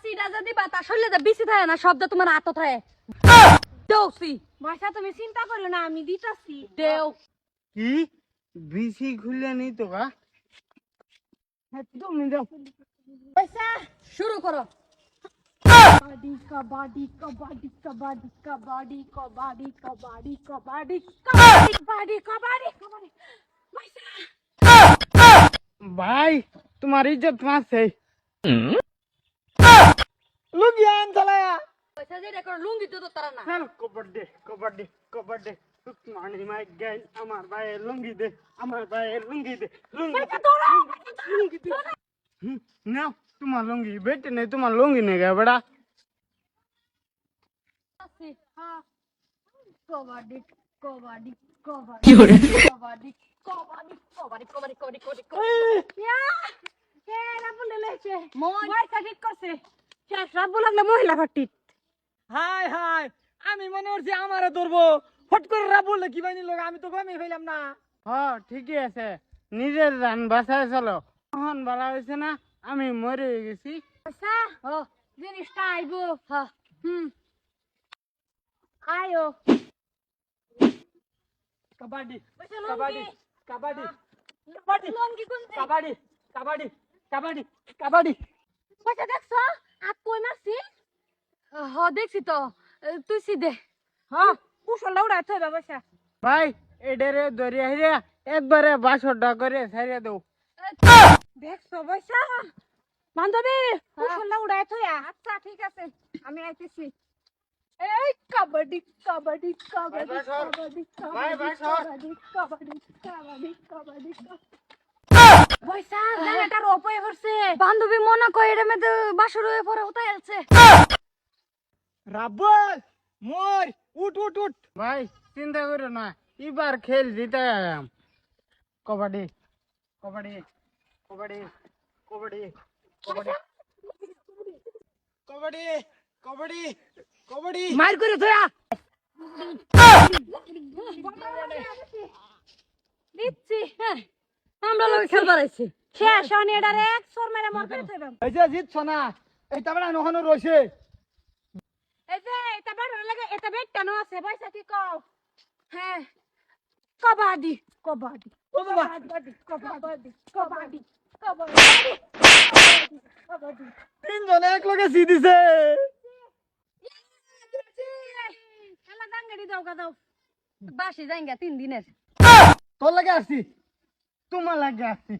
সিডা যদি বাতাস হইলে দা বিসি থাকে না শব্দ তোমার আতো থাকে দেউসি ভাষা তুমি চিন্তা করো না আমি দিতাছি দেও কি বিসি খুলে নি তো গা তুমি দাও পয়সা শুরু করো কাবাডি কাবাডি কাবাডি কাবাডি কাবাডি কাবাডি কাবাডি কাবাডি কাবাডি কাবাডি কাবাডি পয়সা ভাই তোমার ইজ্জত মারছে লুকিয়ান চালায়া পয়সা যে রেকর্ড লুঙ্গি তো তারা না চল কবাডি কবাডি কবাডি মানে মাই গাই আমার ভাইয়ের লুঙ্গি দে আমার ভাইয়ের লুঙ্গি দে লুঙ্গি দে নাও তোমার লুঙ্গি বেটে নেই তোমার লুঙ্গি নেই গা বেড়া কাবাডি কাবাডি কাবাডি কি করে কাবাডি কাবাডি কবাডি কবাডি কবাডি কবাডি ইয়া কে রাবুল লেছে মই পয়সা ঠিক করছে শেষ রাবুল লাগলে মহিলা ভাটি হাই হাই আমি মনে করছি আমারে ধরবো ফট করে রাবুল কি বানি লোক আমি তো গমই ফেলাম না হ্যাঁ ঠিকই আছে নিজের জান বাঁচায় চলো তখন বলা হয়েছে না আমি মরে গেছি পয়সা ও জিনিসটা আইবো হ্যাঁ আয়ো কাবাডি পয়সা কাবাডি লঙ্গি কাবাডি কাবাডি লঙ্গি কোনতে কাবাডি কাবাডি কাবাডি কাবাডি পয়সা দেখছো আপ কই মারছি হ দেখছি তো তুই সিদে হ্যাঁ কুশল উড়াই থইবা পয়সা ভাই এডেরে দরিয়া হিরে একবারে 62টা করে ছেড়ে দাও দেখছো পয়সা বান্ধবী কুশল উড়াই থইয়া আচ্ছা ঠিক আছে আমি আইতেছি এই কাবাডি কাবাডি কাবাডি ভাই, সর। কাবাডি ভাই, ভাই, সর। কাবাডি কাবাডি কাবাডি কাবাডি পয়সা জায়গাটা রোপয়ে করছে বান্ধবী মনে কই এটা মেতে বাসর হয়ে পরে হতে আছে রাবুল মোর উঠ উঠ উঠ ভাই চিন্তা করো না এবার খেল জিতে গেলাম কবাডি কবাডি কবাডি কবাডি কবাডি কবাডি কবাডি কবাডি মার করে ধরা দিচ্ছি আমরা লগে খেলবার আইছি শেষ হনি এটারে এক সর মেরে মর করে থইবা এই যে জিতছ না এই তাবড়া নহনো রইছে এই যে এটা বড় লাগে এটা বেটটানো আছে পয়সা কি কও হ্যাঁ কাবাডি কাবাডি ও বাবা কাবাডি কাবাডি কাবাডি কাবাডি কাবাডি তিনজনে এক লগে জি দিছে খেলা দাঙ্গাড়ি দাও গা দাও বাসি যাইঙ্গা 3 দিনের তোর লাগে আসছি তোমার লাগে আসছি